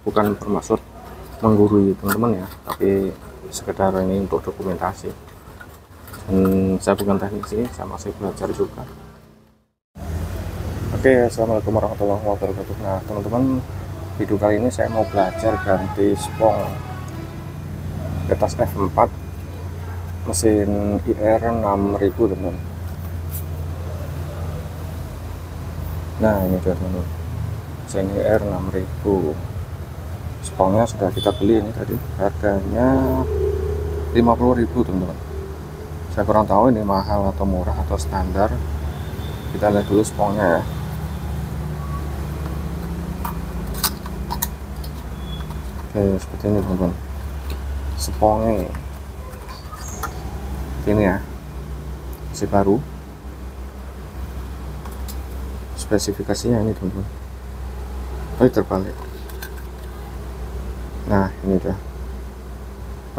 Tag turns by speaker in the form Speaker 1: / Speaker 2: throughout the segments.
Speaker 1: bukan bermaksud menggurui teman-teman ya, tapi sekedar ini untuk dokumentasi. Dan saya bukan teknisi, saya masih belajar juga. Oke, assalamualaikum warahmatullahi wabarakatuh. Nah teman-teman, video kali ini saya mau belajar ganti spong kertas F4 mesin IR 6000 teman-teman. Nah ini dia teman-teman, mesin IR 6000, spongnya sudah kita beli ini tadi, harganya 50.000 teman-teman. Saya kurang tahu ini mahal atau murah atau standar. Kita lihat dulu spongnya ya. Oke, seperti ini teman-teman, spongnya ini ya, masih baru. Spesifikasinya ini teman-teman, terbalik. Nah ini dia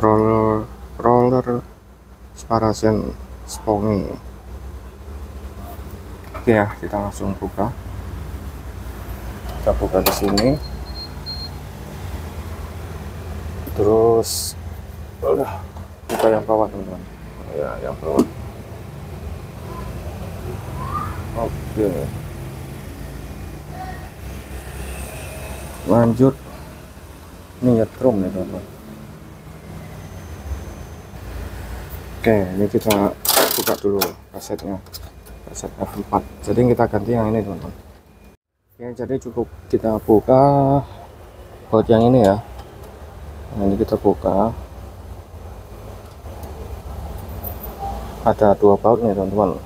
Speaker 1: roller separation spongnya. Oke ya, kita langsung buka. Kita buka ke sini, terus buka yang bawah teman-teman ya, yang bawah. Oke, lanjut ini nyetrum nih teman-teman. Oke, ini kita buka dulu kasetnya, kaset F4. Jadi kita ganti yang ini teman-teman. Oke, jadi cukup kita buka baut yang ini ya. Nah, ini kita buka, ada 2 baut nih teman-teman.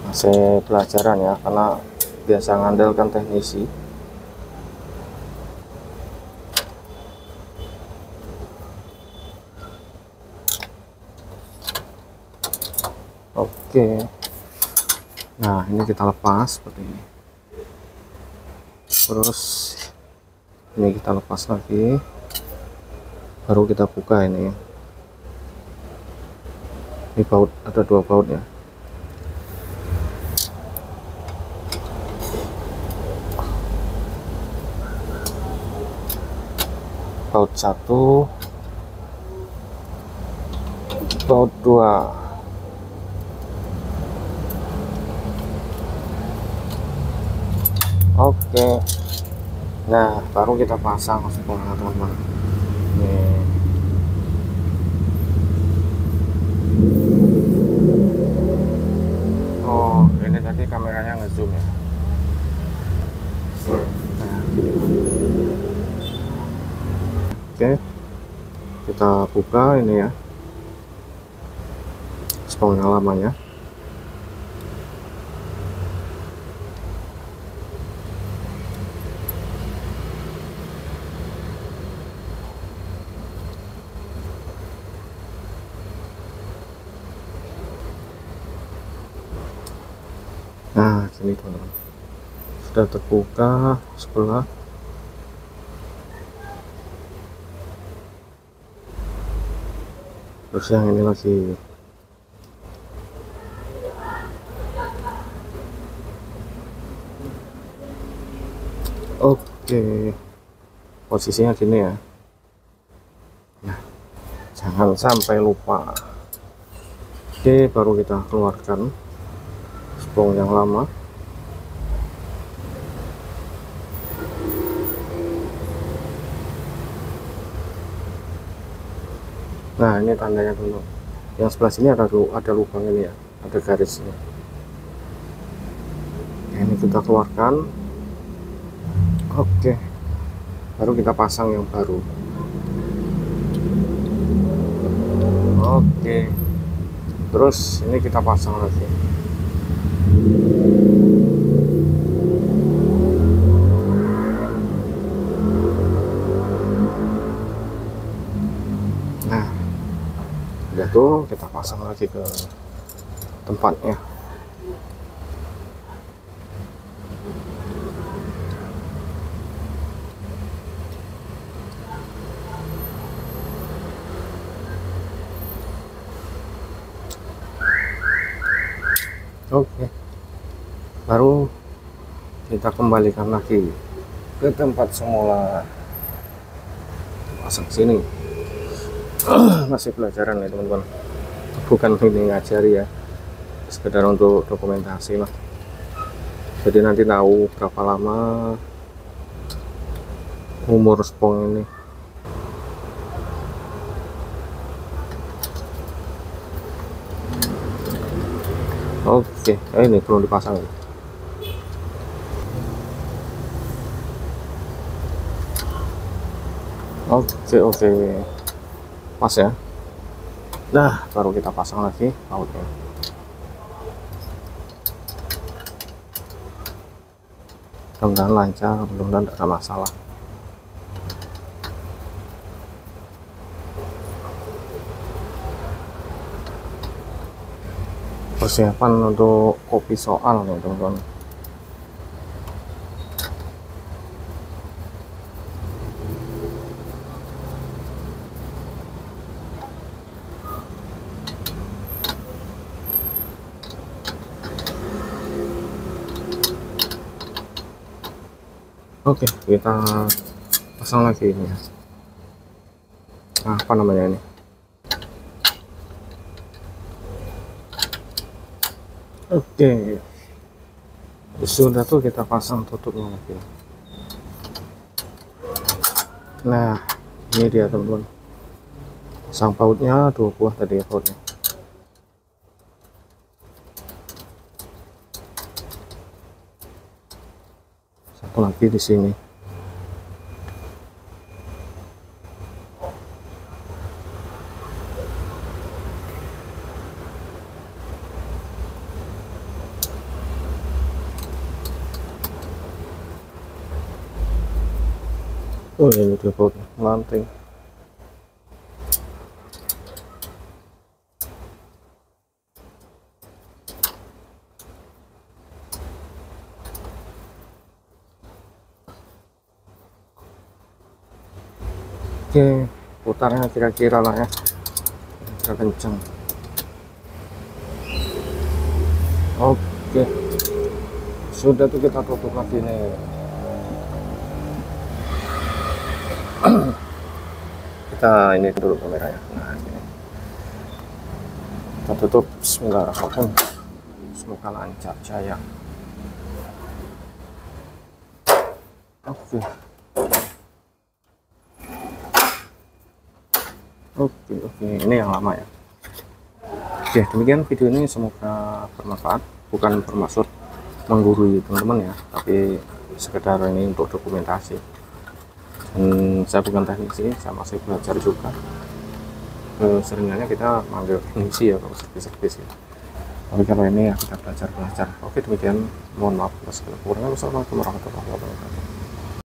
Speaker 1: Masih pelajaran ya, karena biasa ngandalkan teknisi. Oke, nah ini kita lepas seperti ini, terus ini kita lepas lagi, baru kita buka ini baut, ada 2 baut ya. Baut 1, baut 2. Oke, nah baru kita pasang spongnya teman-teman. Nih. Oh, ini tadi kameranya ngezoom ya. Nah, gini. Oke, kita buka ini ya, spongnya lamanya. Nah sini teman-teman, sudah terbuka sebelah. Terus yang ini lagi. Oke, posisinya gini ya. Nah, jangan sampai lupa. Oke, baru kita keluarkan spong yang lama. Nah ini tandanya dulu, yang sebelah sini ada lubang ini ya, ada garisnya. Ini kita keluarkan. Oke, baru kita pasang yang baru. Oke, terus ini kita pasang lagi. Nah udah tuh, kita pasang lagi ke tempatnya. Oke, baru kita kembalikan lagi ke tempat semula, pasang sini. Masih pelajaran ya teman-teman, bukan ini ngajari ya, sekedar untuk dokumentasi lah. Jadi nanti tahu berapa lama umur spong ini. Oke, ini belum dipasang. Oke, pas ya. Nah, baru kita pasang lagi bautnya. Mudah-mudahan lancar, mudah-mudahan tidak ada masalah. Persiapan untuk kopi soal nih teman-teman. Oke, kita pasang lagi ini ya. Apa namanya ini? Oke, sudah tuh kita pasang tutupnya lagi. Nah, ini dia teman-teman, pasang bautnya 2 buah tadi ya bautnya. Satu lagi di sini. Oh ini dia bautnya, lanting. Oke, putarnya kira-kira lah ya, kira kencang. Oke, sudah tuh kita tutup lagi nih. Kita ini dulu kameranya. Nah, ini kita tutup. Bismillahirrahmanirrahim, semoga lancar jaya. Oke, ini yang lama ya. Oke, demikian video ini, semoga bermanfaat. Bukan bermaksud menggurui teman-teman ya, tapi sekedar ini untuk dokumentasi. Dan saya bukan teknisi, saya masih belajar juga. Seringnya kita manggil teknisi ya kalau servis ya, tapi kalau ini ya kita belajar. Oke, demikian, mohon maaf atas segala kekurangan. Wassalamualaikum warahmatullahi wabarakatuh.